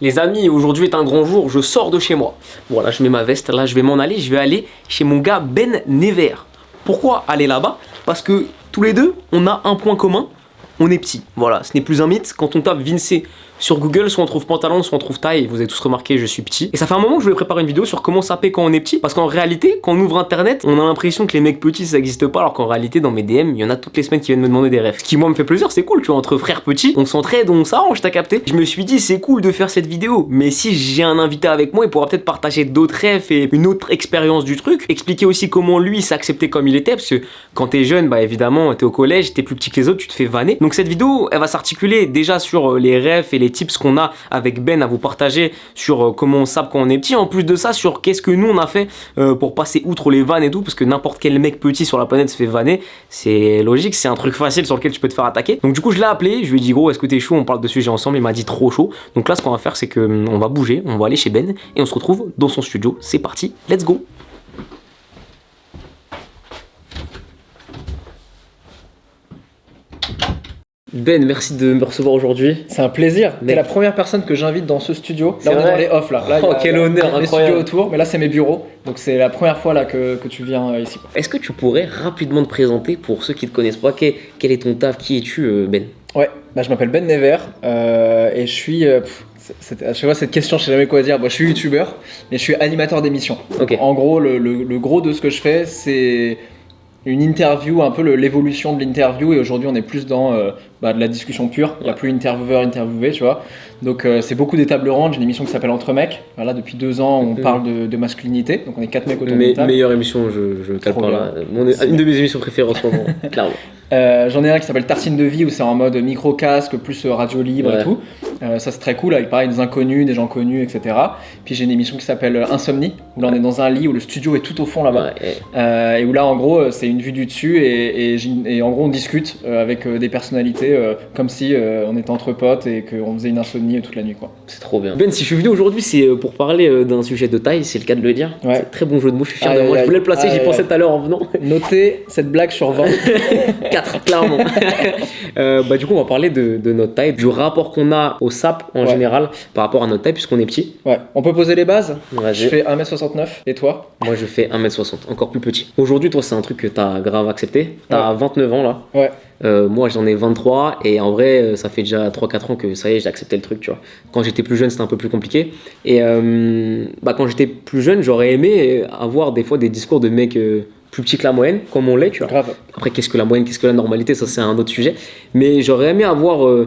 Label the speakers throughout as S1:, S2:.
S1: Les amis, aujourd'hui est un grand jour, je sors de chez moi. Voilà, je mets ma veste, là je vais m'en aller, je vais aller chez mon gars Ben Never. Pourquoi aller là-bas? Parce que tous les deux, on a un point commun, on est petit. Voilà, ce n'est plus un mythe, quand on tape Vince sur Google, soit on trouve pantalon, soit on trouve taille, vous avez tous remarqué, je suis petit. Et ça fait un moment que je voulais préparer une vidéo sur comment s'appeler quand on est petit, parce qu'en réalité, quand on ouvre internet, on a l'impression que les mecs petits ça n'existe pas, alors qu'en réalité, dans mes DM, il y en a toutes les semaines qui viennent me demander des rêves. Ce qui moi me fait plaisir, c'est cool, tu vois, entre frères petits, on s'entraide, on s'arrange, t'as capté. Je me suis dit, c'est cool de faire cette vidéo, mais si j'ai un invité avec moi, il pourra peut-être partager d'autres rêves et une autre expérience du truc, expliquer aussi comment lui s'acceptait comme il était, parce que quand t'es jeune, bah évidemment, t'es au collège, t'es plus petit que les autres, tu te fais vanner. Donc cette vidéo, elle va s'articuler déjà sur les rêves et les tips qu'on a avec Ben à vous partager sur comment on sape quand on est petit, en plus de ça sur qu'est-ce que nous on a fait pour passer outre les vannes et tout, parce que n'importe quel mec petit sur la planète se fait vanner, c'est logique, c'est un truc facile sur lequel tu peux te faire attaquer. Donc du coup je l'ai appelé, je lui ai dit gros est-ce que t'es chaud, on parle de sujet ensemble, il m'a dit trop chaud. Donc là ce qu'on va faire c'est que on va bouger, on va aller chez Ben et on se retrouve dans son studio, c'est parti, let's go. Ben, merci de me recevoir aujourd'hui.
S2: C'est un plaisir. T'es la première personne que j'invite dans ce studio. Là, on est dans les off là.
S1: Oh, quel honneur,
S2: les studios autour, mais là, c'est mes bureaux. Donc, c'est la première fois là que tu viens ici.
S1: Est-ce que tu pourrais rapidement te présenter pour ceux qui ne te connaissent pas? Quel est ton taf? Qui es-tu, Ben?
S2: Ouais, bah, je m'appelle Ben Never et je suis. À chaque fois, cette question, je sais jamais quoi dire. Moi, je suis youtubeur, mais je suis animateur d'émission.
S1: Okay.
S2: En gros, le gros de ce que je fais, c'est une interview, un peu l'évolution de l'interview, et aujourd'hui on est plus dans de la discussion pure, il n'y a plus intervieweur, interviewé, tu vois. Donc c'est beaucoup des tables rondes, j'ai une émission qui s'appelle Entre mecs, voilà, depuis 2 ans on parle de masculinité, donc on est 4 mecs autour d'une table.
S1: Meilleure émission, je me cale pas là, une de mes émissions préférées en ce moment, clairement.
S2: J'en ai un qui s'appelle Tartine de vie où c'est en mode micro-casque, plus radio libre et tout. Ça c'est très cool, avec pareil des inconnus, des gens connus, etc. Puis j'ai une émission qui s'appelle Insomnie, où là on est dans un lit où le studio est tout au fond là-bas. Et où là en gros c'est une vue du dessus et en gros on discute avec des personnalités comme si on était entre potes et qu'on faisait une insomnie toute la nuit, quoi.
S1: C'est trop bien. Ben, si je suis venu aujourd'hui c'est pour parler d'un sujet de taille, c'est le cas de le dire. C'est un très bon jeu de mots, je suis fier de moi, je voulais le placer, j'y pensais tout à l'heure en venant.
S2: Notez cette blague sur 20.
S1: 4 clairement. Du coup on va parler de notre taille, du rapport qu'on a au sap en général par rapport à notre taille puisqu'on est petit.
S2: Ouais, on peut poser les bases.
S1: Vas-y.
S2: Je fais 1m69 et toi?
S1: Moi je fais 1m60, encore plus petit. Aujourd'hui toi c'est un truc que t'as grave accepté, t'as 29 ans là.
S2: Ouais.
S1: Moi j'en ai 23 et en vrai ça fait déjà 3-4 ans que ça y est j'ai accepté le truc, tu vois. Quand j'étais plus jeune c'était un peu plus compliqué et quand j'étais plus jeune j'aurais aimé avoir des fois des discours de mecs plus petits que la moyenne comme on l'est, tu vois.
S2: Grave.
S1: Après qu'est-ce que la moyenne, qu'est-ce que la normalité, ça c'est un autre sujet, mais j'aurais aimé avoir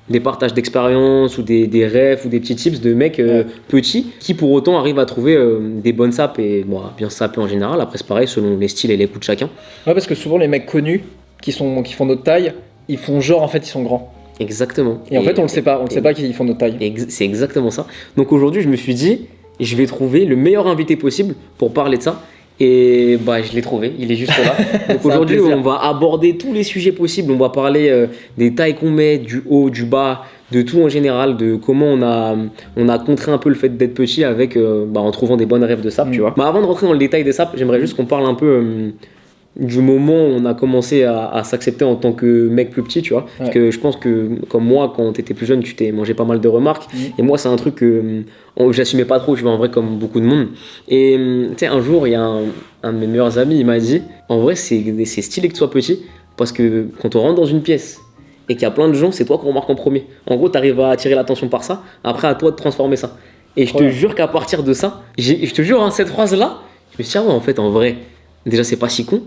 S1: des partages d'expérience ou des rêves ou des petits tips de mecs petits qui pour autant arrivent à trouver des bonnes sapes et bien sapés en général. Après c'est pareil selon les styles et les goûts de chacun.
S2: Ouais, parce que souvent les mecs connus qui font notre taille, ils font genre en fait ils sont grands.
S1: Exactement.
S2: Et en fait on le sait pas qu'ils font notre taille.
S1: C'est exactement ça. Donc aujourd'hui je me suis dit je vais trouver le meilleur invité possible pour parler de ça. Et je l'ai trouvé, il est juste là. Donc aujourd'hui on va aborder tous les sujets possibles, on va parler des tailles qu'on met, du haut, du bas, de tout en général, de comment on a contré un peu le fait d'être petit avec en trouvant des bonnes rêves de sap, tu vois. Avant de rentrer dans le détail des sapes, j'aimerais juste qu'on parle un peu du moment où on a commencé à s'accepter en tant que mec plus petit, tu vois. Parce que je pense que comme moi quand t'étais plus jeune tu t'es mangé pas mal de remarques et moi c'est un truc que j'assumais pas trop, tu vois, en vrai comme beaucoup de monde. Et tu sais un jour il y a un de mes meilleurs amis, il m'a dit en vrai c'est stylé que tu sois petit parce que quand on rentre dans une pièce et qu'il y a plein de gens, c'est toi qu'on remarque en premier. En gros t'arrives à attirer l'attention par ça, après à toi de transformer ça. Et je te jure qu'à partir de ça, je te jure cette phrase là, je me suis dit en fait en vrai déjà c'est pas si con.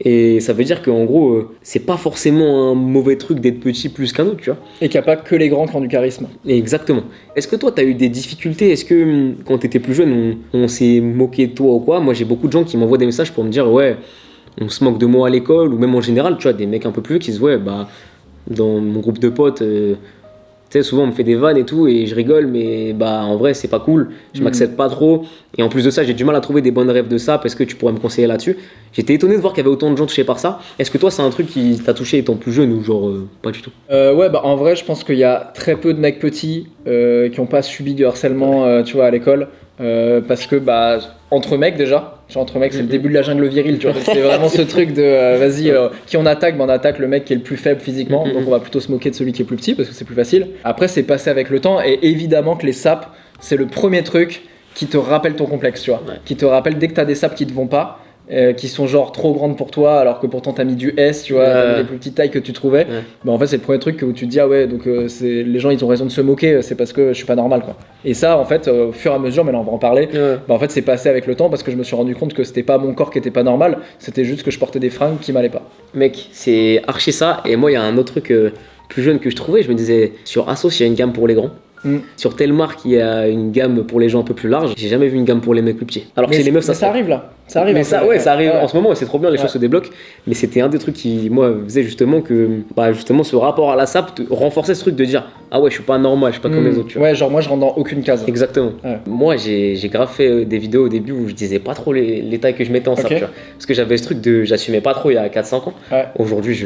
S1: Et ça veut dire qu'en gros, c'est pas forcément un mauvais truc d'être petit plus qu'un autre, tu vois.
S2: Et qu'il n'y a pas que les grands qui ont du charisme.
S1: Exactement. Est-ce que toi, t'as eu des difficultés? Est-ce que quand t'étais plus jeune, on s'est moqué de toi ou quoi? Moi, j'ai beaucoup de gens qui m'envoient des messages pour me dire, ouais, on se moque de moi à l'école, ou même en général, tu vois, des mecs un peu plus vieux qui se disent, ouais, dans mon groupe de potes, tu sais, souvent on me fait des vannes et tout, et je rigole, mais en vrai, c'est pas cool, je m'accepte pas trop. Et en plus de ça, j'ai du mal à trouver des bonnes rêves de ça. Est-ce que tu pourrais me conseiller là-dessus? J'étais étonné de voir qu'il y avait autant de gens touchés par ça. Est-ce que toi, c'est un truc qui t'a touché étant plus jeune ou genre pas du tout?
S2: En vrai, je pense qu'il y a très peu de mecs petits qui n'ont pas subi du harcèlement, tu vois, à l'école. parce que bah entre mecs déjà, genre entre mecs c'est le début de la jungle virile, tu vois. C'est vraiment ce truc de vas-y qui on attaque, on attaque le mec qui est le plus faible physiquement, donc on va plutôt se moquer de celui qui est plus petit parce que c'est plus facile. Après c'est passé avec le temps et évidemment que les saps c'est le premier truc qui te rappelle ton complexe, tu vois, qui te rappelle dès que t'as des saps qui te vont pas. Qui sont genre trop grandes pour toi alors que pourtant t'as mis du S, tu vois, t'as mis les plus petites tailles que tu trouvais. Bah en fait c'est le premier truc où tu te dis ah ouais donc les gens ils ont raison de se moquer, c'est parce que je suis pas normal quoi. Et ça en fait au fur et à mesure, mais là on va en parler, bah en fait c'est passé avec le temps parce que je me suis rendu compte que c'était pas mon corps qui était pas normal, c'était juste que je portais des fringues qui m'allaient pas.
S1: Mec, c'est archi ça. Et moi il y a un autre truc plus jeune que je trouvais, je me disais sur Asos il y a une gamme pour les grands. Sur telle marque, il y a une gamme pour les gens un peu plus large. J'ai jamais vu une gamme pour les mecs plus petits. Alors que chez les meufs, ça
S2: arrive là. Ça arrive.
S1: Mais ça arrive en ce moment. C'est trop bien, les choses se débloquent. Mais c'était un des trucs qui, moi, faisait justement que, justement, ce rapport à la sap renforçait ce truc de dire, ah ouais, je suis pas normal, je suis pas comme les autres. Tu vois.
S2: Ouais, genre moi, je rentre dans aucune case.
S1: Exactement. Moi, j'ai grave fait des vidéos au début où je disais pas trop les tailles que je mettais en sap, tu vois. Parce que j'avais ce truc de, j'assumais pas trop il y a 4-5 ans. Aujourd'hui,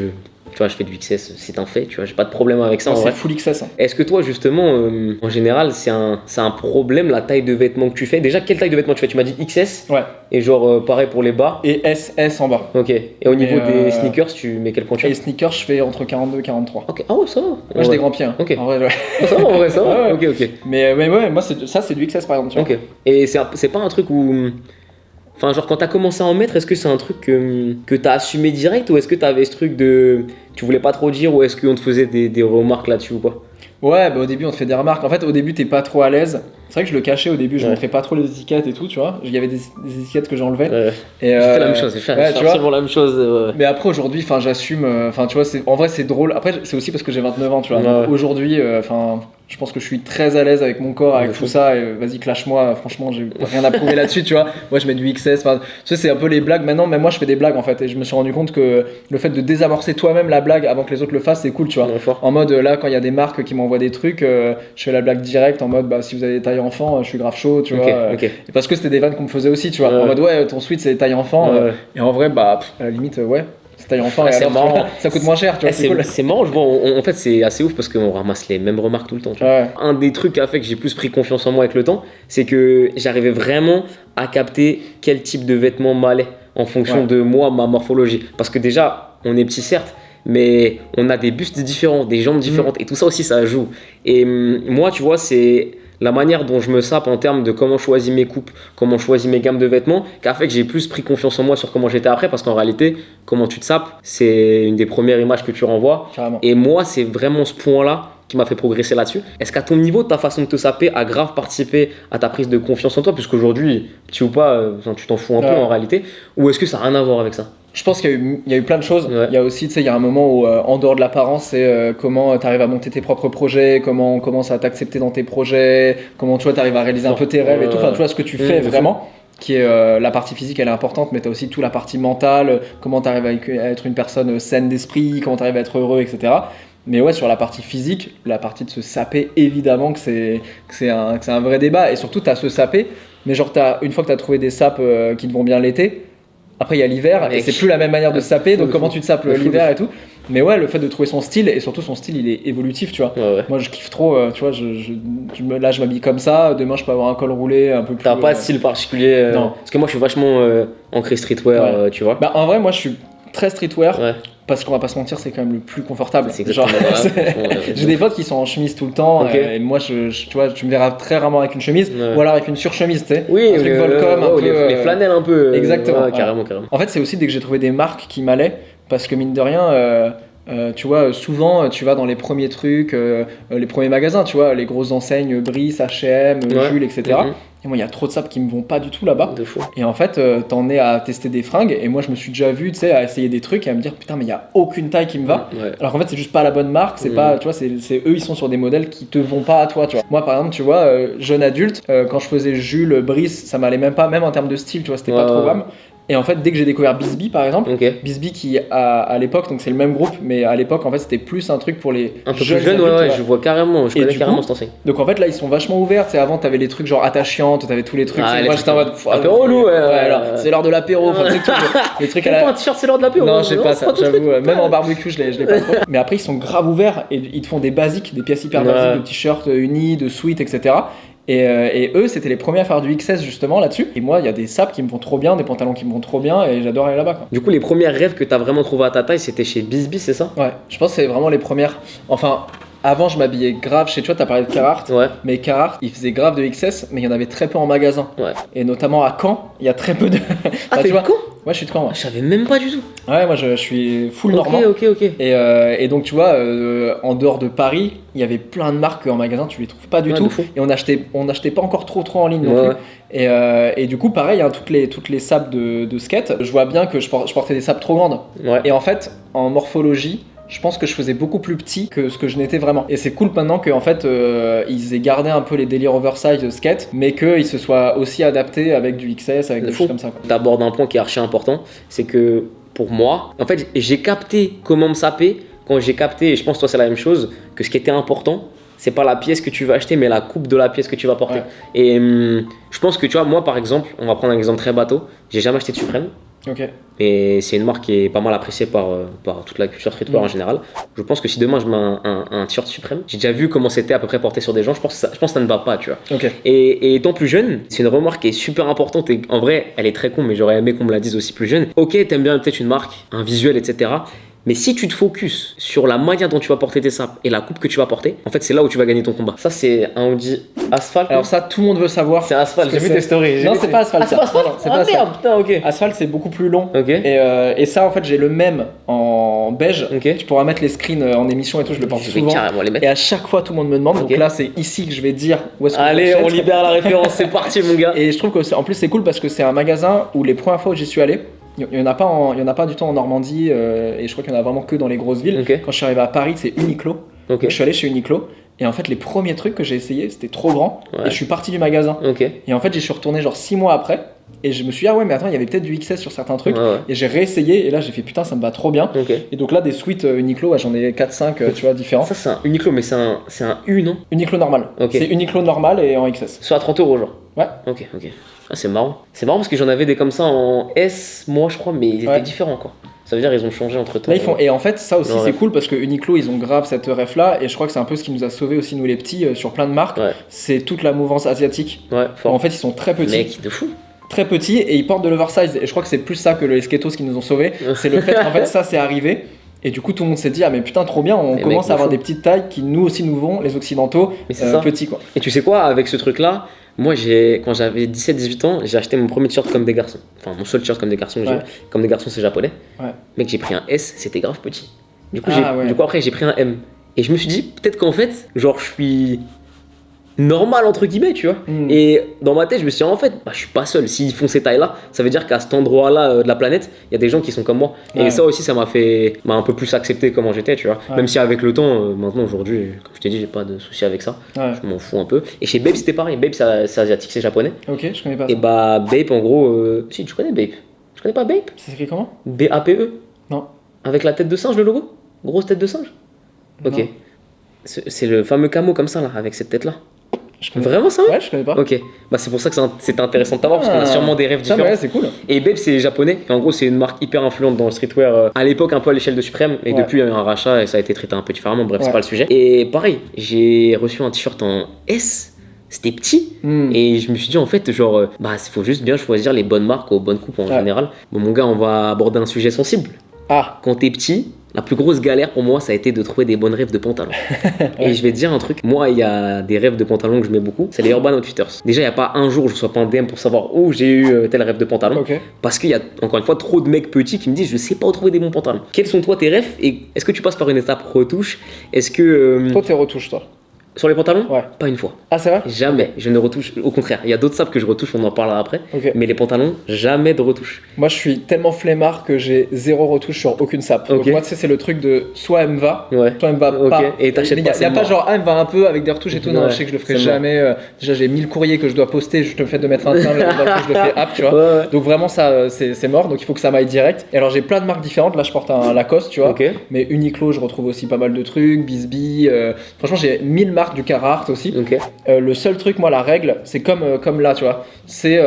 S1: tu vois, je fais du XS, c'est un fait, tu vois, j'ai pas de problème avec ça.
S2: C'est full XS. Hein.
S1: Est-ce que toi, justement, en général, c'est un problème la taille de vêtements que tu fais? Déjà, quelle taille de vêtements tu fais? Tu m'as dit XS.
S2: Ouais.
S1: Et genre, pareil pour les bas.
S2: Et SS en bas.
S1: Ok. Et au niveau des sneakers, tu mets quel point tu as?
S2: Les sneakers, je fais entre 42 et 43.
S1: Ok. Ah ouais, ça va.
S2: Moi, j'ai des grands pieds. Hein.
S1: Ok.
S2: En vrai,
S1: ça va, en vrai, ça va. Ok.
S2: Mais ouais, moi, ça, c'est du XS par exemple. Tu vois.
S1: Ok. Et c'est pas un truc où. Enfin, genre, quand t'as commencé à en mettre, est-ce que c'est un truc que t'as assumé direct ou est-ce que t'avais ce truc de. Tu voulais pas trop dire ou est-ce qu'on te faisait des remarques là-dessus ou quoi?
S2: Ouais, bah au début on te fait des remarques. En fait, au début t'es pas trop à l'aise. C'est vrai que je le cachais au début, je montrais pas trop les étiquettes et tout, tu vois. Il y avait des étiquettes que j'enlevais.
S1: Et j'ai fait la même chose, j'ai fait absolument la même chose.
S2: Mais après aujourd'hui, enfin j'assume. Enfin tu vois, en vrai c'est drôle. Après c'est aussi parce que j'ai 29 ans, tu vois. Aujourd'hui, enfin. Je pense que je suis très à l'aise avec mon corps, avec tout ça, et vas-y clash-moi, franchement j'ai rien à prouver là-dessus, tu vois. Moi je mets du XS, enfin, tu sais c'est un peu les blagues maintenant, mais moi je fais des blagues en fait, et je me suis rendu compte que le fait de désamorcer toi-même la blague avant que les autres le fassent, c'est cool, tu vois. En mode là quand il y a des marques qui m'envoient des trucs, je fais la blague directe en mode bah si vous avez des tailles enfants, je suis grave chaud, tu vois. Et parce que c'était des vannes qu'on me faisait aussi, tu vois. En mode ouais ton sweat c'est des tailles enfants, et en vrai bah à la limite ouais. Taille enfant,
S1: c'est marrant.
S2: Ça coûte moins cher, tu vois.
S1: C'est marrant, je vois. En fait, c'est assez ouf parce qu'on ramasse les mêmes remarques tout le temps. Tu vois. Un des trucs qui a fait que j'ai plus pris confiance en moi avec le temps, c'est que j'arrivais vraiment à capter quel type de vêtements m'allait en fonction de moi, ma morphologie. Parce que déjà, on est petit certes, mais on a des bustes différents, des jambes différentes, et tout ça aussi, ça joue. Et moi, tu vois, c'est la manière dont je me sape en termes de comment je choisis mes coupes, comment je choisis mes gammes de vêtements, qui a fait que j'ai plus pris confiance en moi sur comment j'étais après, parce qu'en réalité, comment tu te sapes, c'est une des premières images que tu renvoies.
S2: Carrément.
S1: Et moi, c'est vraiment ce point-là qui m'a fait progresser là-dessus. Est-ce qu'à ton niveau, ta façon de te saper a grave participé à ta prise de confiance en toi, puisqu'aujourd'hui, petit ou pas, tu t'en fous un peu en réalité, ou est-ce que ça n'a rien à voir avec ça?
S2: Je pense qu'il y a eu plein de choses. Il y a aussi, tu sais, il y a un moment où, en dehors de l'apparence, c'est comment tu arrives à monter tes propres projets, comment on commence à t'accepter dans tes projets, comment tu arrives à réaliser un peu tes rêves et tout. Enfin, tu vois, ce que tu fais vraiment, qui est la partie physique, elle est importante, mais tu as aussi toute la partie mentale, comment tu arrives à être une personne saine d'esprit, comment tu arrives à être heureux, etc. Mais ouais, sur la partie physique, la partie de se saper, évidemment que c'est un vrai débat. Et surtout, tu as se saper, mais genre, une fois que tu as trouvé des sapes qui te vont bien l'été, après il y a l'hiver et c'est plus la même manière de se saper, donc comment tu te sapes l'hiver et tout. Mais ouais, le fait de trouver son style, et surtout son style il est évolutif, tu vois. Moi je kiffe trop, tu vois, là je m'habille comme ça, demain je peux avoir un col roulé un peu plus.
S1: T'as pas de style particulier
S2: Non.
S1: Parce que moi je suis vachement ancré streetwear, tu vois.
S2: Bah en vrai, moi je suis très streetwear. Parce qu'on va pas se mentir, c'est quand même le plus confortable.
S1: C'est exactement
S2: J'ai des potes qui sont en chemise tout le temps, et moi, tu vois, tu me verras très rarement avec une chemise, ou alors avec une surchemise, tu sais.
S1: Oui,
S2: un truc Volcom, un peu,
S1: les flanelles un peu.
S2: Exactement.
S1: Carrément.
S2: En fait, c'est aussi dès que j'ai trouvé des marques qui m'allaient, parce que mine de rien, tu vois, souvent, tu vas dans les premiers trucs, les premiers magasins, tu vois, les grosses enseignes, Brice, H&M, Jules, etc. Et moi, il y a trop de sapes qui me vont pas du tout là-bas. Et en fait, t'en es à tester des fringues. Et moi, je me suis déjà vu, tu sais, à essayer des trucs et à me dire, putain, mais il y a aucune taille qui me va. Alors qu'en fait, c'est juste pas la bonne marque. C'est pas, tu vois, c'est eux, ils sont sur des modèles qui te vont pas à toi, tu vois. Moi, par exemple, tu vois, jeune adulte, quand je faisais Jules, Brice, ça m'allait même pas, même en termes de style, tu vois, c'était pas trop grave. Et en fait, dès que j'ai découvert Bisbee par exemple, Bisbee qui à l'époque, donc c'est le même groupe, mais à l'époque en fait c'était plus un truc pour les
S1: un peu jeunes plus jeunes, adultes, je vois carrément, je connais carrément cette enseigne.
S2: Donc en fait là ils sont vachement ouverts, tu sais, avant t'avais les trucs genre attachantes, t'avais tous les trucs, moi j'étais en mode
S1: apéro loup,
S2: c'est l'heure de l'apéro, enfin tu sais les trucs
S1: pas un t-shirt c'est l'heure de l'apéro.
S2: Non, j'ai pas ça, j'avoue, même en barbecue je l'ai pas trop. Mais après ils sont grave ouverts et ils te font des basiques, des pièces hyper basiques de t-shirts unis, de sweats, etc. Et eux, c'était les premiers à faire du XS justement là-dessus. Et moi, il y a des sapes qui me vont trop bien, des pantalons qui me vont trop bien, et j'adore aller là-bas, quoi.
S1: Du coup, les premières rêves que t'as vraiment trouvé à ta taille, c'était chez Bisbee, c'est ça?
S2: Ouais, je pense que c'est vraiment les premières. Enfin, avant, je m'habillais grave chez toi, t'as parlé de Carhartt.
S1: Ouais.
S2: Mais Carhartt, ils faisaient grave de XS, mais il y en avait très peu en magasin.
S1: Ouais.
S2: Et notamment à Caen, il y a très peu de.
S1: Ah,
S2: Bah,
S1: t'es de Caen?
S2: Ouais, je suis de Caen, ouais.
S1: Je savais même pas du tout.
S2: Ouais, moi je suis full
S1: Ok,
S2: normand.
S1: ok.
S2: Et donc, tu vois, en dehors de Paris, il y avait plein de marques en magasin, tu les trouves pas du
S1: Ouais,
S2: tout.
S1: de fou.
S2: Et on achetait pas encore trop en ligne non
S1: Ouais,
S2: plus. Et du coup, pareil, hein, toutes les sapes de skate, je vois bien que je portais des sapes trop grandes.
S1: ouais.
S2: Et en fait, en morphologie, je pense que je faisais beaucoup plus petit que ce que je n'étais vraiment. Et c'est cool maintenant qu'en fait, ils aient gardé un peu les délires oversize skate, mais qu'ils se soient aussi adaptés avec du XS, avec
S1: De
S2: des
S1: fou.
S2: choses comme ça, quoi.
S1: T'abordes un point qui est archi important, c'est que pour moi, en fait, j'ai capté comment me saper quand j'ai capté, et je pense que toi c'est la même chose, que ce qui était important, c'est pas la pièce que tu vas acheter, mais la coupe de la pièce que tu vas porter.
S2: Ouais.
S1: Et je pense que tu vois, moi par exemple, on va prendre un exemple très bateau, j'ai jamais acheté de Supreme.
S2: Ok.
S1: Et c'est une marque qui est pas mal appréciée par toute la culture streetwear en général. Je pense que si demain je mets un t-shirt Supreme, j'ai déjà vu comment c'était à peu près porté sur des gens, je pense que ça ne va pas, tu vois.
S2: Ok.
S1: Et étant plus jeune, c'est une remarque qui est super importante et en vrai, elle est très con, mais j'aurais aimé qu'on me la dise aussi plus jeune. Ok, t'aimes bien peut-être une marque, un visuel, etc. Mais si tu te focuses sur la manière dont tu vas porter tes sapes et la coupe que tu vas porter, en fait, c'est là où tu vas gagner ton combat. Ça, c'est un Audi Asphalt.
S2: Alors ça, tout le monde veut savoir.
S1: c'est Asphalt,
S2: ce
S1: j'ai
S2: que
S1: vu
S2: c'est.
S1: tes stories.
S2: Non, c'est pas Asphalt.
S1: Ah, c'est pas Asphalt?
S2: Non, c'est
S1: Ah,
S2: pas Asphalt.
S1: merde, putain, ok.
S2: Asphalt, c'est beaucoup plus long.
S1: Ok.
S2: Et ça, en fait, j'ai le même en beige.
S1: Ok.
S2: Tu pourras mettre les screens en émission et tout, je le porte
S1: Je vais
S2: souvent.
S1: carrément les mettre.
S2: Et à chaque fois, tout le monde me demande.
S1: Ok.
S2: Donc là, c'est ici que je vais dire où est-ce que
S1: Allez,
S2: je
S1: on
S2: l'achète.
S1: libère la référence, c'est parti, mon gars.
S2: Et je trouve que en plus c'est cool parce que c'est un magasin où les premières fois où j'y suis allé, il y en a pas du tout en Normandie et je crois qu'il y en a vraiment que dans les grosses villes.
S1: Ok.
S2: Quand je suis arrivé à Paris, c'est Uniqlo.
S1: Ok.
S2: Je suis allé chez Uniqlo et en fait les premiers trucs que j'ai essayé, c'était trop grand
S1: Ouais.
S2: et je suis parti du magasin.
S1: Ok.
S2: Et en fait, j'y suis retourné genre 6 mois après et je me suis dit ah ouais, mais attends, il y avait peut-être du XS sur certains trucs.
S1: Ouais, ouais.
S2: Et j'ai réessayé et là j'ai fait putain, ça me va trop bien.
S1: Ok.
S2: Et donc là des suites Uniqlo, ouais, j'en ai 4-5 tu vois différents.
S1: Ça, c'est un Uniqlo, mais c'est un U, non?
S2: Uniqlo normal.
S1: Ok.
S2: C'est Uniqlo normal et en XS.
S1: Soit à 30 euros, genre.
S2: Ouais.
S1: Ok. Ah, c'est marrant. C'est marrant parce que j'en avais des comme ça en S, moi, je crois, mais ils étaient
S2: Ouais.
S1: différents, quoi. Ça veut dire ils ont changé entre temps.
S2: Là, ils font... Et en fait, ça aussi,
S1: Ouais.
S2: c'est cool parce que Uniqlo, ils ont grave cette ref là. Et je crois que c'est un peu ce qui nous a sauvé aussi, nous les petits, sur plein de marques.
S1: Ouais.
S2: C'est toute la mouvance asiatique.
S1: Ouais, fort.
S2: En fait, ils sont très petits.
S1: Mec, de fou.
S2: Très petits et ils portent de l'oversize. Et je crois que c'est plus ça que les skatos qui nous ont sauvés. C'est le fait qu'en fait, ça, c'est arrivé. Et du coup, tout le monde s'est dit, ah mais putain, trop bien, on
S1: Mais
S2: commence
S1: mec,
S2: à avoir
S1: de fou.
S2: des petites tailles qui nous aussi nous vont, les occidentaux,
S1: Mais c'est ça.
S2: petits quoi.
S1: Et tu sais quoi, avec ce truc-là, moi, quand j'avais 17-18 ans, j'ai acheté mon premier t-shirt comme des garçons. Enfin, mon seul t-shirt comme des garçons que j'ai.
S2: Ouais.
S1: Comme des garçons, c'est japonais.
S2: Ouais.
S1: Mec, j'ai pris un S, c'était grave petit. Du coup,
S2: Ouais.
S1: après, j'ai pris un M. Et je me suis dit, peut-être qu'en fait, genre, je suis normal, entre guillemets, tu vois.
S2: Mm.
S1: Et dans ma tête, je me suis dit, en fait, bah, je suis pas seul. S'ils font ces tailles-là, ça veut dire qu'à cet endroit-là de la planète, il y a des gens qui sont comme moi.
S2: Ouais.
S1: Et ça aussi, ça m'a un peu plus accepté comment j'étais, tu vois.
S2: Ouais.
S1: Même si avec le temps, maintenant, aujourd'hui, comme je t'ai dit, j'ai pas de souci avec ça.
S2: Ouais.
S1: Je m'en fous un peu. Et chez Bape, c'était pareil. Bape, c'est asiatique, c'est japonais.
S2: Ok, je connais pas ça.
S1: Et bah, Bape, en gros, si, tu connais Bape. Tu connais pas Bape?
S2: Ça s'écrit comment?
S1: B-A-P-E?
S2: Non.
S1: Avec la tête de singe, le logo? Grosse tête de singe? Ok.
S2: Non.
S1: C'est le fameux camo comme ça, là, avec cette tête-là.
S2: Je connais...
S1: Vraiment ça?
S2: Ouais, je connais pas.
S1: Ok. Bah, c'est pour ça que c'était intéressant de t'avoir, parce qu'on a sûrement des rêves
S2: Ça,
S1: différents.
S2: ouais, c'est cool.
S1: Et Bape, c'est japonais. Et en gros, c'est une marque hyper influente dans le streetwear. À l'époque, un peu à l'échelle de Supreme. Et
S2: Ouais.
S1: depuis, il y a eu un rachat et ça a été traité un peu différemment. Bref,
S2: Ouais.
S1: c'est pas le sujet. Et pareil, j'ai reçu un t-shirt en S. C'était petit.
S2: Mm.
S1: Et je me suis dit, en fait, genre, bah, il faut juste bien choisir les bonnes marques aux bonnes coupes en
S2: Ouais.
S1: général. Bon, mon gars, on va aborder un sujet sensible.
S2: Ah,
S1: Quand t'es petit, la plus grosse galère pour moi, ça a été de trouver des bonnes rêves de pantalons. Et je vais te dire un truc, moi, il y a des rêves de pantalons que je mets beaucoup, c'est les Urban Outfitters. Déjà, il n'y a pas un jour où je sois pas en DM pour savoir où j'ai eu tel rêve de pantalon.
S2: ok.
S1: Parce qu'il y a, encore une fois, trop de mecs petits qui me disent, je sais pas où trouver des bons pantalons. Quels sont toi tes rêves et est-ce que tu passes par une étape retouche? Est-ce que.
S2: Toi, t'es retouche, toi.
S1: Sur les pantalons?
S2: Ouais.
S1: Pas une fois.
S2: Ah, c'est vrai?
S1: Jamais. Je ne retouche. Au contraire, il y a d'autres sapes que je retouche, on en parlera après.
S2: Ok.
S1: Mais les pantalons, jamais de retouche.
S2: Moi, je suis tellement flemmard que j'ai zéro retouche sur aucune sape.
S1: Ok.
S2: Donc, moi, tu sais, c'est le truc de soit elle me va,
S1: Ouais.
S2: soit elle me va
S1: Ok.
S2: pas.
S1: Et t'achètes
S2: Il
S1: pas,
S2: y a
S1: c'est
S2: pas
S1: mort.
S2: genre, ah, elle me va un peu avec des retouches et tout. Non,
S1: Ouais,
S2: je sais que je le ferai
S1: c'est
S2: jamais. Déjà, j'ai 1000 courriers que je dois poster juste le fait de mettre un timbre dans lequel je le fais app, tu vois.
S1: Ouais, ouais.
S2: Donc, vraiment, ça, c'est mort. Donc, il faut que ça m'aille direct. Et alors, j'ai plein de marques différentes. Là, je porte un Lacoste, tu vois.
S1: Ok.
S2: Mais Uniqlo, je retrouve aussi pas mal de trucs. Bisbee. Franchement, j'ai 1000 marques du Carhartt aussi.
S1: Ok.
S2: Le seul truc, moi, la règle, c'est comme là, tu vois, c'est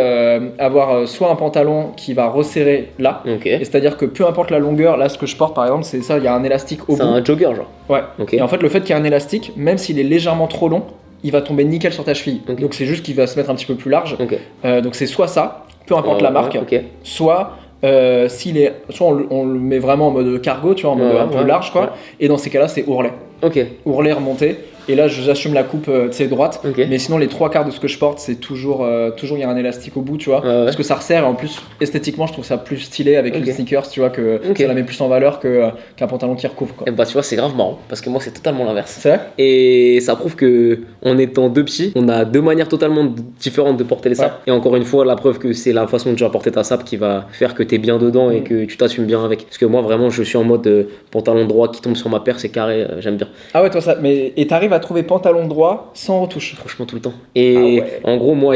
S2: avoir soit un pantalon qui va resserrer là,
S1: Ok.
S2: et c'est-à-dire que peu importe la longueur, là, ce que je porte, par exemple, c'est ça, il y a un élastique au
S1: C'est
S2: bout.
S1: un jogger, genre.
S2: Ouais.
S1: Ok.
S2: Et en fait, le fait qu'il y ait un élastique, même s'il est légèrement trop long, il va tomber nickel sur ta cheville.
S1: Ok.
S2: Donc c'est juste qu'il va se mettre un petit peu plus large.
S1: Ok.
S2: Donc c'est soit ça, peu importe la marque,
S1: Ok.
S2: soit soit on le met vraiment en mode cargo, tu vois, en mode un peu large quoi.
S1: Ouais.
S2: Et dans ces cas-là, c'est ourlet.
S1: Ok.
S2: Ourlet remonté. Et là, j'assume la coupe droite.
S1: Ok.
S2: Mais sinon, les 3 quarts de ce que je porte, c'est toujours il y a un élastique au bout, tu vois.
S1: Ouais.
S2: Parce que ça resserre. Et en plus, esthétiquement, je trouve ça plus stylé avec
S1: Ok.
S2: les sneakers, tu vois, que
S1: Ok.
S2: ça la met plus en valeur qu'un pantalon qui recouvre, quoi.
S1: Et bah tu vois, c'est grave marrant parce que moi c'est totalement l'inverse.
S2: C'est vrai?
S1: Et ça prouve que en étant deux petits, on a deux manières totalement différentes de porter les sapes. Et encore une fois, la preuve que c'est la façon dont tu vas porter ta sape qui va faire que t'es bien dedans et que tu t'assumes bien avec. Parce que moi vraiment, je suis en mode pantalon droit qui tombe sur ma paire, c'est carré, j'aime bien.
S2: Ah ouais, toi ça. Mais et t'arrives à trouver pantalon droit sans retouche?
S1: Franchement tout le temps. Et
S2: Ah ouais.
S1: en gros, moi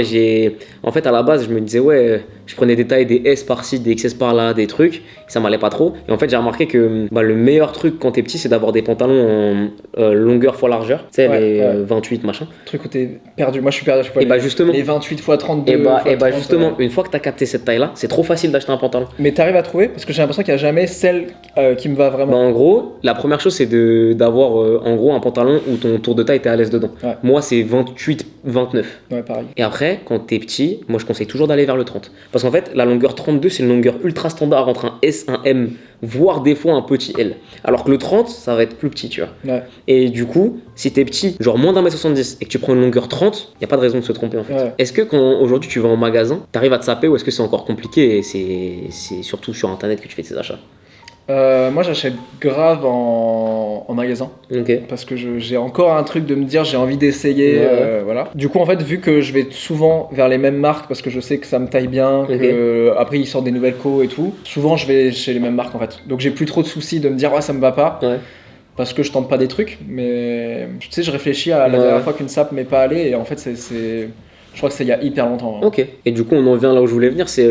S1: en fait à la base, je me disais je prenais des tailles, des S par-ci, des XS par-là, des trucs, ça m'allait pas trop. Et en fait, j'ai remarqué que le meilleur truc quand t'es petit, c'est d'avoir des pantalons en longueur fois largeur, tu sais, les 28 machin.
S2: Truc où t'es perdu. Moi je suis perdu à chaque fois.
S1: Et bah justement,
S2: Les 28 x 32.
S1: et bah
S2: x 30,
S1: justement, une fois que t'as capté cette taille-là, c'est trop facile d'acheter un pantalon.
S2: Mais t'arrives à trouver? Parce que j'ai l'impression qu'il n'y a jamais celle qui me va
S1: Bah,
S2: vraiment.
S1: en gros, la première chose c'est d'avoir en gros un pantalon où ton tour de taille t'es à l'aise dedans.
S2: Ouais.
S1: Moi c'est 28, 29.
S2: Ouais, pareil.
S1: Et après, quand t'es petit, moi je conseille toujours d'aller vers le 30. Parce qu'en fait, la longueur 32 c'est une longueur ultra standard entre un S, un M, voire des fois un petit L. Alors que le 30, ça va être plus petit, tu vois.
S2: Ouais.
S1: Et du coup, si t'es petit, genre moins d'un mètre 70 et que tu prends une longueur 30, y a pas de raison de se tromper en fait.
S2: Ouais.
S1: Est-ce que quand aujourd'hui tu vas en magasin, t'arrives à te saper ou est-ce que c'est encore compliqué et c'est surtout sur internet que tu fais tes achats?
S2: Moi j'achète grave en magasin.
S1: Ok.
S2: Parce que j'ai encore un truc de me dire j'ai envie d'essayer,
S1: Ouais.
S2: voilà. Du coup en fait vu que je vais souvent vers les mêmes marques parce que je sais que ça me taille bien, que après ils sortent des nouvelles co et tout, souvent je vais chez les mêmes marques en fait. Donc j'ai plus trop de soucis de me dire ça me va pas.
S1: Ouais.
S2: Parce que je tente pas des trucs, mais tu sais je réfléchis à la dernière fois qu'une sape m'est pas allée et en fait je crois que c'est il y a hyper longtemps. Hein.
S1: Ok. Et du coup on en vient là où je voulais venir, c'est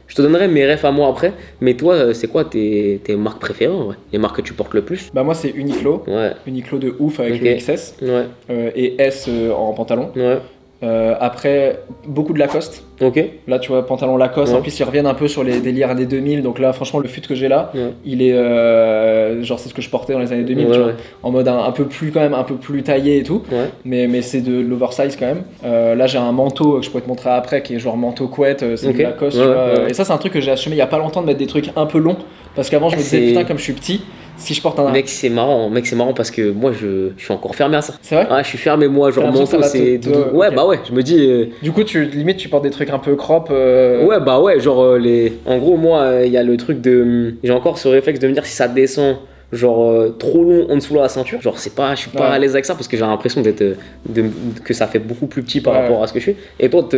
S1: je te donnerai mes refs à moi après, mais toi c'est quoi tes marques préférées en vrai? Les marques que tu portes le plus?
S2: Bah moi c'est Uniqlo,
S1: Ouais.
S2: Uniqlo de ouf avec
S1: Ok.
S2: le XS
S1: Ouais.
S2: et S en pantalon.
S1: Ouais.
S2: Après beaucoup de Lacoste.
S1: Ok.
S2: Là, tu vois, pantalon Lacoste.
S1: Ouais.
S2: En plus, ils reviennent un peu sur les délires années 2000. Donc là, franchement, le fut que j'ai là,
S1: Ouais.
S2: il est genre c'est ce que je portais dans les années 2000,
S1: Ouais,
S2: tu vois.
S1: ouais.
S2: En mode un peu plus quand même, un peu plus taillé et tout.
S1: Ouais.
S2: Mais c'est de l'oversize quand même. Là, j'ai un manteau que je pourrais te montrer après, qui est genre manteau couette. C'est
S1: Ok.
S2: du Lacoste,
S1: Ouais,
S2: tu vois.
S1: ouais.
S2: Et ça, c'est un truc que j'ai assumé il y a pas longtemps de mettre des trucs un peu longs. Parce qu'avant, je me disais,
S1: C'est-
S2: putain, comme je suis petit, si je porte un.
S1: Mec, c'est marrant parce que moi je suis encore fermé à ça.
S2: C'est vrai?
S1: Ouais, je suis fermé moi, genre
S2: T'as l'impression
S1: manteau,
S2: que ça va
S1: c'est
S2: te-
S1: doudou.
S2: te-
S1: Ouais,
S2: ok.
S1: bah ouais, je me dis.
S2: Du coup, limite, tu portes des trucs un peu crop.
S1: Ouais, bah ouais, genre En gros, moi, il y a le truc de. J'ai encore ce réflexe de me dire si ça descend, genre trop long en dessous de la ceinture. Genre, c'est pas, je suis pas
S2: Ouais.
S1: à l'aise avec ça parce que j'ai l'impression que ça fait beaucoup plus petit par
S2: Ouais.
S1: rapport à ce que je suis. Et toi,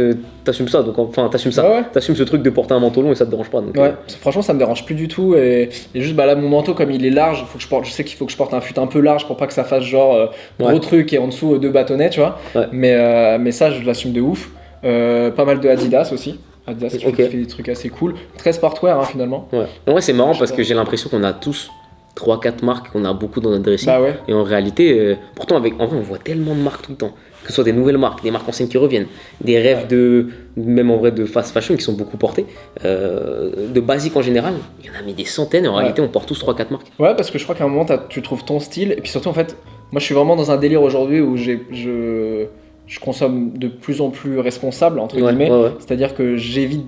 S1: t'assumes ça, donc enfin, t'assumes ça.
S2: Ouais.
S1: T'assumes ce truc de porter un manteau long et ça te dérange pas. Donc,
S2: Ouais, franchement ça me dérange plus du tout et juste bah là mon manteau comme il est large, je sais qu'il faut que je porte un fut un peu large pour pas que ça fasse genre gros
S1: Ouais.
S2: truc et en dessous deux bâtonnets, tu vois.
S1: Ouais.
S2: Mais ça je l'assume de ouf. Pas mal de Adidas aussi. Adidas qui
S1: Ok.
S2: fait des trucs assez cool. Très sportwear hein, finalement.
S1: Ouais. En vrai, c'est marrant
S2: Je
S1: parce
S2: sais
S1: que
S2: pas.
S1: j'ai l'impression qu'on a tous 3-4 marques qu'on a beaucoup dans notre dressing.
S2: Bah ouais.
S1: Et en réalité, pourtant, en vrai, on voit tellement de marques tout le temps. Que ce soit des nouvelles marques, des marques anciennes qui reviennent, des rêves même en vrai, de fast fashion qui sont beaucoup portés. De basique en général, il y en a mis des centaines et en
S2: Ouais.
S1: réalité, on porte tous 3-4 marques.
S2: Ouais parce que je crois qu'à un moment tu trouves ton style et puis surtout en fait moi je suis vraiment dans un délire aujourd'hui où je consomme de plus en plus responsable entre
S1: Ouais,
S2: guillemets.
S1: ouais, ouais.
S2: C'est-à-dire que j'évite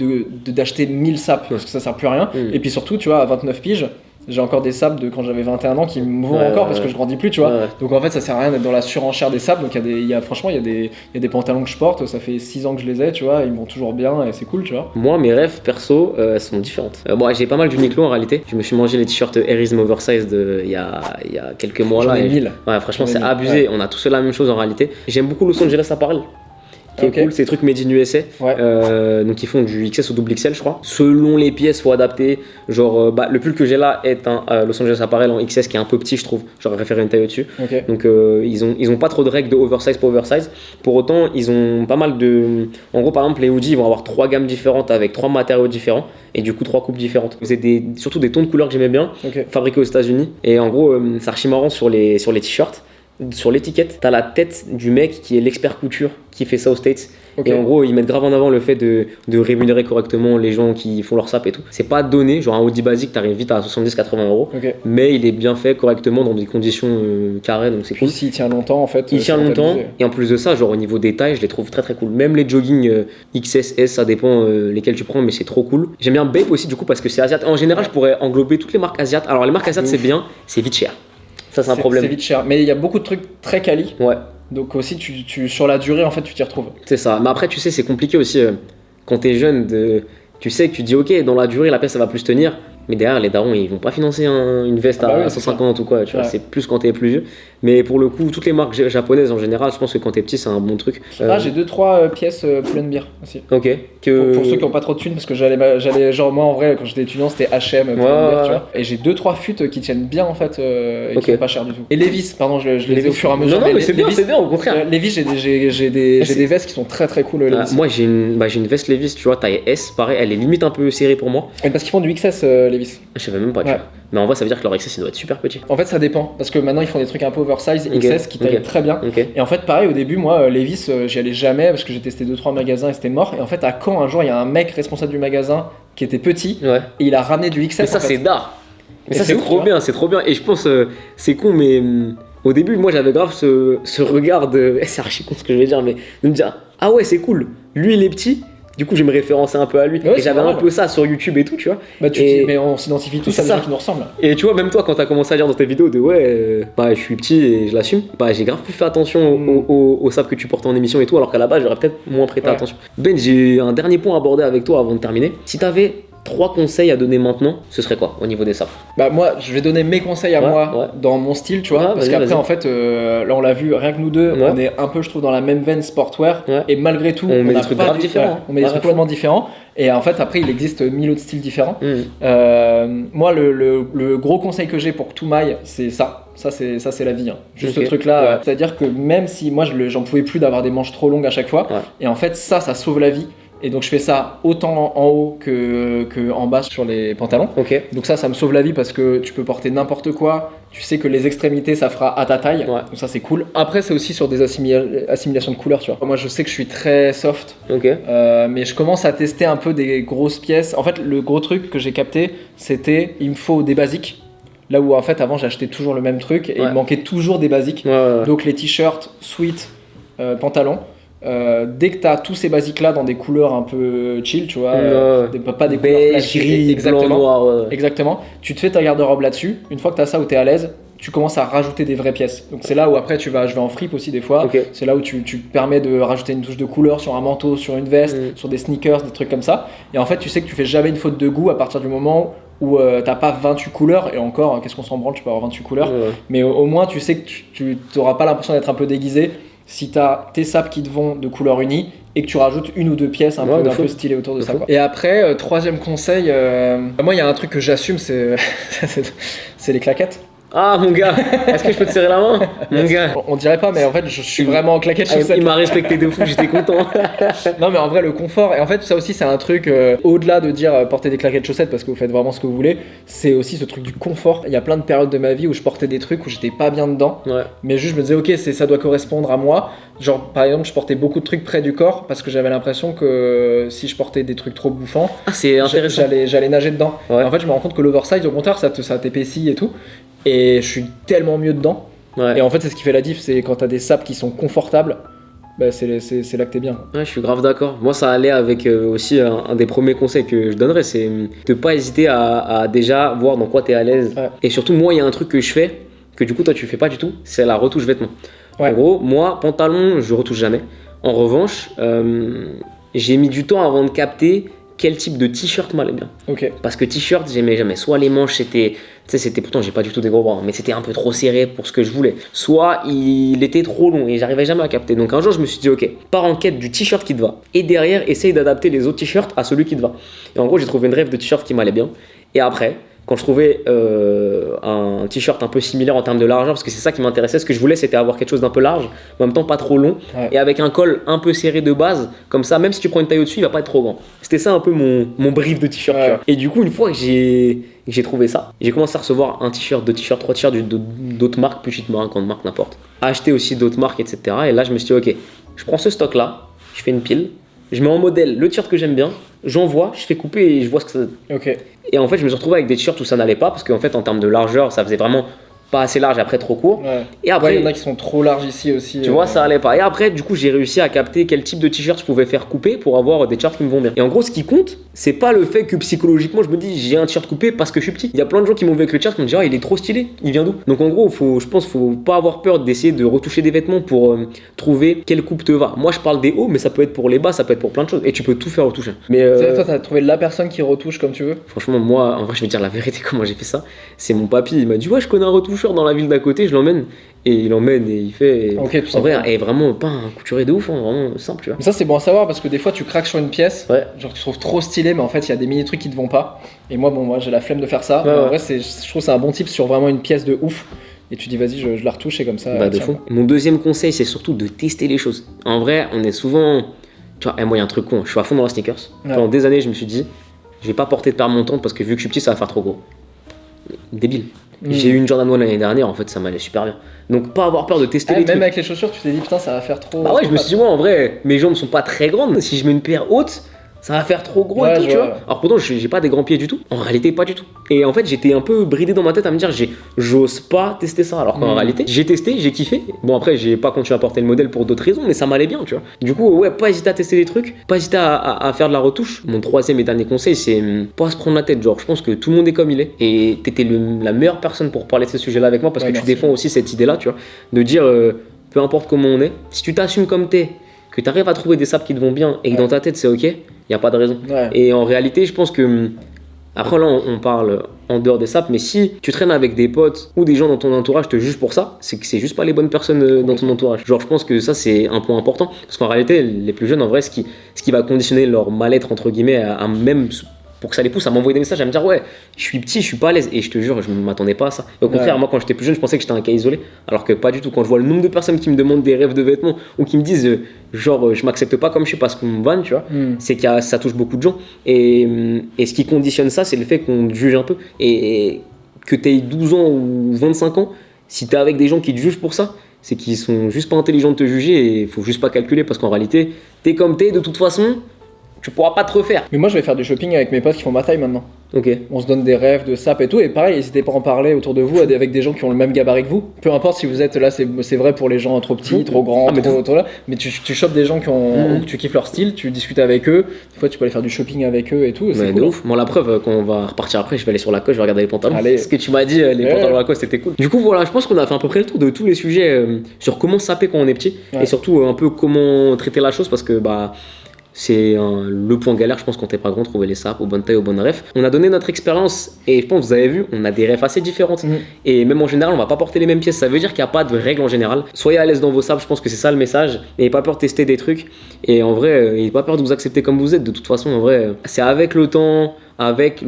S2: d'acheter 1000 sapes parce que ça sert plus à rien.
S1: Mm.
S2: Et puis surtout, tu vois, à 29 piges, j'ai encore des sapes de quand j'avais 21 ans qui me vont
S1: Ouais,
S2: encore
S1: ouais,
S2: parce que
S1: ouais.
S2: je grandis plus, tu vois.
S1: Ouais, ouais.
S2: Donc en fait, ça sert à rien d'être dans la surenchère des sapes. Donc franchement, il y a des pantalons que je porte, ça fait 6 ans que je les ai, tu vois, ils vont toujours bien et c'est cool, tu vois.
S1: Moi, mes rêves perso sont différentes. Bon, j'ai pas mal d'Uniqlo en réalité. Je me suis mangé les t-shirts Airism Oversized il y a quelques mois
S2: J'en
S1: là.
S2: ai
S1: et
S2: 1000.
S1: Ouais, franchement,
S2: J'en ai
S1: c'est
S2: 1000,
S1: abusé. On a tous fait la même chose en réalité. J'aime beaucoup Los Angeles Apparel. Qui
S2: Ok.
S1: est cool, c'est des trucs made in USA.
S2: Ouais.
S1: Donc ils font du XS ou double XL, je crois. Selon les pièces, faut adapter. Genre, le pull que j'ai là est un Los Angeles Apparel en XS qui est un peu petit, je trouve. J'aurais préféré une taille au-dessus.
S2: Ok.
S1: Donc ils ont pas trop de règles de oversize pour oversize. Pour autant, ils ont pas mal de. En gros, par exemple, les hoodies, ils vont avoir 3 gammes différentes avec 3 matériaux différents et du coup 3 coupes différentes. C'est surtout des tons de couleurs que j'aimais bien,
S2: Ok.
S1: fabriqués aux États-Unis. Et en gros, c'est archi marrant sur les t-shirts. sur l'étiquette, t'as la tête du mec qui est l'expert couture qui fait ça aux States.
S2: Ok.
S1: Et en gros, ils mettent grave en avant le fait de rémunérer correctement les gens qui font leur sap et tout. C'est pas donné, genre un Audi basique, t'arrives vite à 70-80 euros.
S2: Ok.
S1: Mais il est bien fait correctement dans des conditions carrées, donc c'est
S2: Puis
S1: cool.
S2: s'il tient longtemps, en fait.
S1: Il tient longtemps,
S2: rentabilisé.
S1: et en plus de ça, genre au niveau des tailles, je les trouve très très cool. Même les jogging XS, S, ça dépend lesquels tu prends, mais c'est trop cool. J'aime bien Bape aussi, du coup, parce que c'est asiatique. En général, je pourrais englober toutes les marques asiatiques. Alors, les marques asiatiques, c'est bien, c'est vite cher. Ça, c'est un problème.
S2: C'est vite cher. Mais il y a beaucoup de trucs très quali.
S1: Ouais.
S2: Donc aussi, sur la durée, en fait, tu t'y retrouves.
S1: C'est ça. Mais après, tu sais, c'est compliqué aussi quand t'es jeune. Tu sais que tu dis, ok, dans la durée, la pièce, ça va plus tenir. Mais derrière, les darons, ils vont pas financer une veste
S2: Ah bah
S1: à
S2: oui,
S1: 150 ou quoi. Tu vois,
S2: Ouais.
S1: c'est plus quand t'es plus vieux. Mais pour le coup, toutes les marques japonaises en général, je pense que quand t'es petit, c'est un bon truc.
S2: Ah, j'ai 2-3 pièces Pull&Bear aussi.
S1: Ok.
S2: Pour ceux qui n'ont pas trop de thunes, parce que j'allais genre moi en vrai quand j'étais étudiant c'était H&M, Pull&Bear, tu vois. Et j'ai 2-3 fûts qui tiennent bien en fait et qui sont pas chers du tout. Et Levi's, pardon, je les ai au fur et à mesure.
S1: Non, mais c'est bien, au contraire.
S2: Levi's, j'ai des vestes qui sont très très cool. Levi's.
S1: Moi, j'ai une veste Levi's, tu vois, taille S, pareil, elle est limite un peu serrée pour moi.
S2: Et parce qu'ils font du XS Levi's.
S1: Je savais même pas, tu
S2: Ouais.
S1: vois. Mais en vrai, ça veut dire que leur XS, il doit être super petit.
S2: En fait ça dépend, parce que maintenant ils font des trucs un peu oversize,
S1: Ok,
S2: XS qui taillent
S1: ok.
S2: très bien.
S1: Ok.
S2: Et en fait pareil au début moi Levi's j'y allais jamais parce que j'ai testé 2-3 magasins et c'était mort. Et en fait à Caen un jour il y a un mec responsable du magasin qui était petit
S1: Ouais.
S2: et il a ramené du XS.
S1: Mais ça,
S2: en fait.
S1: c'est d'art. Mais
S2: Et
S1: ça,
S2: c'est
S1: c'est
S2: ouf,
S1: trop
S2: tu
S1: bien, c'est trop bien. Et je pense, c'est con, mais au début, moi, j'avais grave ce regard de. C'est archi con ce que je vais dire, mais de me dire, ah ouais, c'est cool. Lui, il est petit. Du coup, je vais me référencer un peu à lui.
S2: Ouais,
S1: et
S2: c'est
S1: j'avais un
S2: normal.
S1: peu ça sur YouTube et tout, tu vois.
S2: Bah,
S1: Et-
S2: mais on s'identifie tous
S1: C'est
S2: à des
S1: ça.
S2: gens qui nous ressemblent.
S1: Et tu vois, même toi, quand t'as commencé à dire dans tes vidéos de ouais, bah je suis petit et je l'assume, bah j'ai grave plus fait attention au sap que tu portais en émission et tout, alors qu'à la base, j'aurais peut-être moins prêté
S2: Ouais.
S1: attention. Ben, j'ai un dernier point à aborder avec toi avant de terminer. Si t'avais 3 conseils à donner maintenant, ce serait quoi au niveau des saps?
S2: Bah, moi, je vais donner mes conseils à
S1: Ouais,
S2: moi
S1: ouais.
S2: dans mon style, tu vois.
S1: Ouais,
S2: parce
S1: vas-y,
S2: qu'après,
S1: vas-y.
S2: en fait, là, on l'a vu, rien que nous deux,
S1: Ouais.
S2: on est un peu, je trouve, dans la même veine sportwear.
S1: Ouais.
S2: Et malgré tout,
S1: On met
S2: a
S1: des trucs
S2: pas
S1: grave différents.
S2: on met des
S1: Ouais,
S2: trucs
S1: fou.
S2: complètement différents. Et en fait, après, il existe 1000 autres styles différents.
S1: Mmh.
S2: Moi, le gros conseil que j'ai pour que tout maille, c'est ça. Ça, c'est la vie. Hein. Juste
S1: Ok.
S2: ce truc-là.
S1: Ouais.
S2: C'est-à-dire que même si moi, j'en pouvais plus d'avoir des manches trop longues à chaque fois,
S1: Ouais.
S2: et en fait, ça sauve la vie. Et donc, je fais ça autant en haut que en bas sur les pantalons.
S1: Ok.
S2: Donc ça me sauve la vie parce que tu peux porter n'importe quoi. Tu sais que les extrémités, ça fera à ta taille.
S1: Ouais.
S2: Donc ça, c'est cool. Après, c'est aussi sur des assimilations de couleurs, tu vois. Moi, je sais que je suis très soft.
S1: Ok.
S2: Mais je commence à tester un peu des grosses pièces. En fait, le gros truc que j'ai capté, c'était il me faut des basiques. Là où en fait avant j'achetais toujours le même truc et il
S1: Ouais.
S2: me manquait toujours des basiques.
S1: Ouais, ouais, ouais.
S2: Donc les t-shirts, sweats, pantalons. Dès que tu as tous ces basiques là dans des couleurs un peu chill, tu vois, pas des couleurs
S1: Beige,
S2: flashy,
S1: gris,
S2: exactement.
S1: blanc, noir. Ouais.
S2: Exactement. Tu te fais ta garde-robe là-dessus. Une fois que tu as ça où tu es à l'aise, tu commences à rajouter des vraies pièces. Donc c'est là où après je vais en fripe aussi des fois.
S1: Ok.
S2: C'est là où tu te permets de rajouter une touche de couleur sur un manteau, sur une veste,
S1: Mm.
S2: sur des sneakers, des trucs comme ça. Et en fait, tu sais que tu fais jamais une faute de goût à partir du moment où t'as pas 28 couleurs. Et encore, qu'est-ce qu'on s'en branle, tu peux avoir 28 couleurs.
S1: Ouais.
S2: Mais au moins, tu sais que tu n'auras pas l'impression d'être un peu déguisé si tu as tes sapes qui te vont de couleur unie et que tu rajoutes une ou deux pièces
S1: Ouais, de
S2: un
S1: fou.
S2: peu stylées autour de
S1: De
S2: ça.
S1: fou.
S2: Quoi. Et après, troisième conseil, moi, il y a un truc que j'assume, c'est c'est les claquettes.
S1: Ah mon gars, est-ce que je peux te serrer la main? Mon gars.
S2: On dirait pas, mais en fait, je suis vraiment en claquettes
S1: Ah,
S2: chaussettes.
S1: il m'a respecté de fou, j'étais content.
S2: Non, mais en vrai, le confort, et en fait, ça aussi, c'est un truc au-delà de dire porter des claquettes chaussettes parce que vous faites vraiment ce que vous voulez, c'est aussi ce truc du confort. Il y a plein de périodes de ma vie où je portais des trucs où j'étais pas bien dedans,
S1: Ouais.
S2: mais juste je me disais, ok, ça doit correspondre à moi. Genre, par exemple, je portais beaucoup de trucs près du corps parce que j'avais l'impression que si je portais des trucs trop bouffants,
S1: Ah, c'est intéressant.
S2: j'allais nager dedans.
S1: Ouais.
S2: En fait, je me rends compte que l'oversize, au contraire, ça t'épaissit et tout, et je suis tellement mieux dedans.
S1: Ouais.
S2: Et en fait, c'est ce qui fait la diff, c'est quand t'as des sapes qui sont confortables, bah, c'est là que t'es bien.
S1: Ouais, je suis grave d'accord. Moi, ça allait avec aussi un des premiers conseils que je donnerais, c'est de pas hésiter à déjà voir dans quoi t'es à l'aise.
S2: Ouais.
S1: Et surtout, moi, il y a un truc que je fais, que du coup, toi, tu fais pas du tout, c'est la retouche vêtements.
S2: Ouais.
S1: En gros, moi, pantalon, je retouche jamais. En revanche, j'ai mis du temps avant de capter quel type de t-shirt m'allait bien.
S2: Ok.
S1: Parce que t-shirt, j'aimais jamais. Soit les manches, c'était pourtant j'ai pas du tout des gros bras, mais c'était un peu trop serré pour ce que je voulais. Soit il était trop long et j'arrivais jamais à capter. Donc un jour, je me suis dit, ok, pars en quête du t-shirt qui te va. Et derrière, essaye d'adapter les autres t-shirts à celui qui te va. Et en gros, j'ai trouvé une rêve de t-shirt qui m'allait bien. Et après, quand je trouvais un t-shirt un peu similaire en termes de largeur, parce que c'est ça qui m'intéressait. Ce que je voulais, c'était avoir quelque chose d'un peu large, mais en même temps pas trop long, et avec un col un peu serré de base, comme ça, même si tu prends une taille au-dessus, il va pas être trop grand. C'était ça un peu mon brief de t-shirt. Tu vois. Et du coup, une fois que j'ai trouvé ça, j'ai commencé à recevoir un t-shirt, 2 t-shirts, 3 t-shirts d'autres marques, petites marques, grandes marques, n'importe. Acheter aussi d'autres marques, etc. Et là, je me suis dit, ok, je prends ce stock-là, je fais une pile, je mets en modèle le t-shirt que j'aime bien, j'envoie, je fais couper et je vois ce que ça donne.
S2: Ok.
S1: Et en fait, je me suis retrouvé avec des t-shirts où ça n'allait pas, parce qu'en fait, en termes de largeur, ça faisait vraiment pas assez large, après trop court.
S2: Ouais.
S1: Et après,
S2: il y en a qui sont trop larges ici aussi.
S1: tu vois, ça allait pas. Et après, du coup, j'ai réussi à capter quel type de t-shirt je pouvais faire couper pour avoir des t-shirts qui me vont bien. Et en gros, ce qui compte, c'est pas le fait que psychologiquement, je me dis j'ai un t-shirt coupé parce que je suis petit. Il y a plein de gens qui m'ont vu avec le t-shirt qui me disent il est trop stylé, il vient d'où? Donc en gros, je pense faut pas avoir peur d'essayer de retoucher des vêtements pour trouver quelle coupe te va. Moi, je parle des hauts, mais ça peut être pour les bas, ça peut être pour plein de choses. Et tu peux tout faire retoucher. Mais
S2: toi, t'as trouvé la personne qui retouche comme tu veux?
S1: Franchement, moi, en vrai, je vais dire la vérité, comment j'ai fait ça. C'est mon papy, il m'a dit ouais, je connais un retoucheur dans la ville d'à côté, je l'emmène. Et il l'emmène et il fait.
S2: Ok, tout
S1: en vrai,
S2: simplement.
S1: et vraiment pas un couturier de ouf, hein, vraiment simple, tu vois.
S2: Mais ça, c'est bon à savoir parce que des fois, tu craques sur une pièce,
S1: Ouais.
S2: genre tu trouves trop stylé, mais en fait, il y a des mini trucs qui te vont pas. Et moi, moi, j'ai la flemme de faire ça.
S1: Ouais,
S2: Mais en
S1: ouais.
S2: vrai, je trouve que c'est un bon tip sur vraiment une pièce de ouf. Et tu dis, vas-y, je la retouche et comme ça.
S1: Bah, de
S2: tiens.
S1: fou. Mon deuxième conseil, c'est surtout de tester les choses. En vrai, on est souvent. Tu vois, moi, il y a un truc con, je suis à fond dans la sneakers.
S2: Ouais.
S1: Pendant des années, je me suis dit, je vais pas porter de paire montante parce que vu que je suis petit, ça va faire trop gros. Débile. J'ai eu une Jordan 1 l'année dernière, en fait, ça m'allait super bien. Donc, pas avoir peur de tester les
S2: Même
S1: trucs.
S2: avec les chaussures, tu t'es dit, putain, ça va faire trop.
S1: Bah ouais,
S2: trop
S1: je me suis dit, moi, en vrai, mes jambes sont pas très grandes. Si je mets une paire haute, ça va faire trop gros
S2: Ouais,
S1: et tout,
S2: je
S1: tu
S2: vois.
S1: vois. Alors pourtant, j'ai pas des grands pieds du tout. En réalité, pas du tout. Et en fait, j'étais un peu bridé dans ma tête à me dire, j'ose pas tester ça. Alors qu'en réalité, j'ai testé, j'ai kiffé. Bon, après, j'ai pas continué à porter le modèle pour d'autres raisons, mais ça m'allait bien, tu vois. Du coup, ouais, pas hésiter à tester des trucs, pas hésiter à faire de la retouche. Mon troisième et dernier conseil, c'est pas se prendre la tête. Genre, je pense que tout le monde est comme il est. Et t'étais la meilleure personne pour parler de ce sujet-là avec moi parce
S2: Ouais,
S1: que
S2: merci.
S1: tu défends aussi cette idée-là, tu vois. De dire, peu importe comment on est, si tu t'assumes comme t'es, que tu arrives à trouver des sapes qui te vont bien et que dans ta tête c'est ok, il n'y a pas de raison.
S2: Ouais.
S1: Et en réalité, je pense que. Après là, on parle en dehors des sapes, mais si tu traînes avec des potes ou des gens dans ton entourage te jugent pour ça, c'est que c'est juste pas les bonnes personnes dans ton entourage. Genre, je pense que ça c'est un point important parce qu'en réalité, les plus jeunes, en vrai, ce qui va conditionner leur mal-être entre guillemets à même pour que ça les pousse à m'envoyer des messages, à me dire ouais, je suis petit, je suis pas à l'aise. Et je te jure, je m'attendais pas à ça. Et au contraire,
S2: Ouais.
S1: moi quand j'étais plus jeune, je pensais que j'étais un cas isolé, alors que pas du tout. Quand je vois le nombre de personnes qui me demandent des rêves de vêtements ou qui me disent je m'accepte pas comme je suis parce qu'on me vanne, tu vois, c'est que ça touche beaucoup de gens. Et ce qui conditionne ça, c'est le fait qu'on te juge un peu. Et que tu aies 12 ans ou 25 ans, si tu es avec des gens qui te jugent pour ça, c'est qu'ils sont juste pas intelligents de te juger et il faut juste pas calculer parce qu'en réalité, t'es comme t'es, de toute façon, tu pourras pas te refaire.
S2: Mais moi, je vais faire du shopping avec mes potes qui font ma taille maintenant.
S1: Ok.
S2: On se donne des rêves de sapes et tout, et pareil, n'hésitez pas à en parler autour de vous avec des gens qui ont le même gabarit que vous. Peu importe si vous êtes là, c'est vrai pour les gens trop petits, trop grands,
S1: Ah, mais
S2: trop là, mais tu chopes des gens que tu kiffes leur style, tu discutes avec eux, des fois tu peux aller faire du shopping avec eux et tout, et c'est
S1: Mais
S2: cool.
S1: de ouf. Bon, la preuve, quand on va repartir après, je vais aller sur la côte, je vais regarder les pantalons.
S2: Allez.
S1: Ce que tu m'as dit, les
S2: Ouais.
S1: pantalons à la côte, c'était cool. Du coup, voilà, je pense qu'on a fait à peu près le tour de tous les sujets sur comment saper quand on est petit
S2: Ouais.
S1: et surtout un peu comment traiter la chose parce que bah. C'est le point galère, je pense, quand t'es pas grand, trouver les sapes aux bonnes tailles, aux bonnes refs. On a donné notre expérience et je pense, vous avez vu, on a des refs assez différentes. Et même en général, on va pas porter les mêmes pièces. Ça veut dire qu'il n'y a pas de règle en général. Soyez à l'aise dans vos sapes, je pense que c'est ça le message. N'ayez pas peur de tester des trucs. Et en vrai, n'ayez pas peur de vous accepter comme vous êtes. De toute façon, en vrai, c'est avec le temps, avec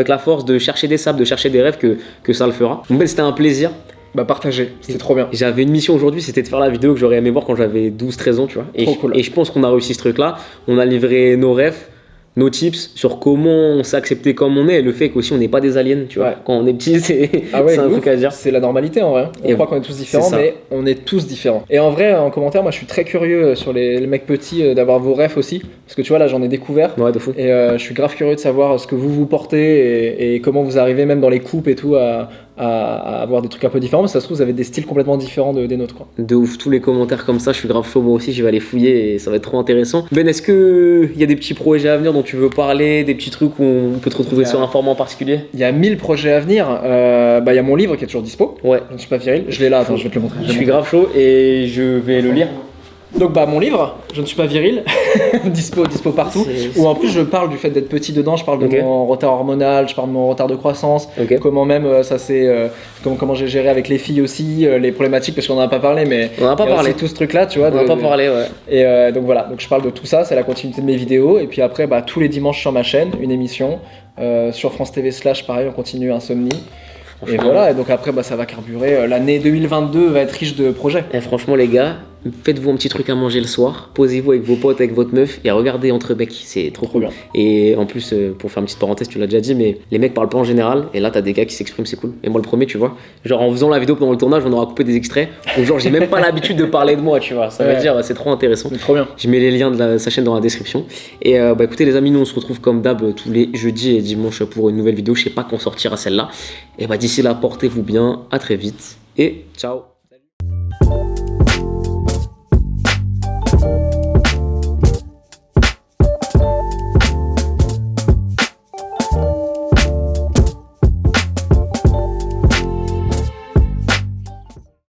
S1: la force de chercher des sapes, de chercher des rêves que ça le fera. Donc, c'était un plaisir.
S2: Bah partagez, c'était trop bien.
S1: J'avais une mission aujourd'hui, c'était de faire la vidéo que j'aurais aimé voir quand j'avais 12-13 ans, tu vois.
S2: Trop cool.
S1: Et je pense qu'on a réussi ce truc-là. On a livré nos refs, nos tips sur comment on s'est accepté comme on est et le fait qu'aussi on n'est pas des aliens, tu vois.
S2: Ouais.
S1: Quand on est petit, c'est
S2: Ah ouais,
S1: c'est un
S2: de
S1: truc
S2: ouf.
S1: à dire.
S2: C'est la normalité en vrai. On
S1: Et
S2: croit qu'on est tous différents,
S1: c'est ça.
S2: mais on est tous différents. Et en vrai, en commentaire, moi je suis très curieux sur les mecs petits d'avoir vos refs aussi. Parce que tu vois, là j'en ai découvert.
S1: Ouais, de fou.
S2: Et je suis grave curieux de savoir ce que vous portez et comment vous arrivez même dans les coupes et tout à avoir des trucs un peu différents. Mais ça se trouve, vous avez des styles complètement différents des nôtres, quoi.
S1: De ouf, tous les commentaires comme ça, je suis grave chaud moi aussi, je vais aller fouiller et ça va être trop intéressant. Ben, est-ce qu'il y a des petits projets à venir dont tu veux parler, des petits trucs où on peut te retrouver
S2: Il y a-
S1: sur un format en particulier?
S2: Il y a 1000 projets à venir. Bah, il y a mon livre qui est toujours dispo.
S1: Ouais,
S2: Je ne suis pas viril. Je l'ai là, attends, je vais te le montrer.
S1: je suis grave chaud et je vais le lire.
S2: Donc bah mon livre, Je ne suis pas viril, dispo partout, où en plus je parle du fait d'être petit dedans, je parle de mon retard hormonal, je parle de mon retard de croissance, comment même ça c'est, comment j'ai géré avec les filles aussi, les problématiques, parce qu'on n'en a pas parlé, mais
S1: on n'a pas parlé
S2: tout ce truc là, tu vois.
S1: On n'a pas parlé, ouais.
S2: Et donc voilà, donc je parle de tout ça, c'est la continuité de mes vidéos, et puis après bah, tous les dimanches sur ma chaîne, une émission, sur France TV / pareil, on continue Insomnie. Et voilà, et donc après bah, ça va carburer, l'année 2022 va être riche de projets.
S1: Et franchement les gars, faites-vous un petit truc à manger le soir, posez-vous avec vos potes, avec votre meuf et regardez Entre Becs, c'est trop cool.
S2: bien.
S1: Et en plus, pour faire une petite parenthèse, tu l'as déjà dit, mais les mecs parlent pas en général, et là t'as des gars qui s'expriment, c'est cool. Et moi le premier, tu vois, genre en faisant la vidéo pendant le tournage, on aura coupé des extraits, donc genre j'ai même pas l'habitude de parler de moi, tu vois, ça veut dire c'est trop intéressant.
S2: C'est trop bien.
S1: Je mets les liens de sa chaîne dans la description. Et bah écoutez les amis, nous on se retrouve comme d'hab tous les jeudis et dimanches pour une nouvelle vidéo, je sais pas quand sortira celle-là. Et bah d'ici là, portez-vous bien, à très vite, et ciao.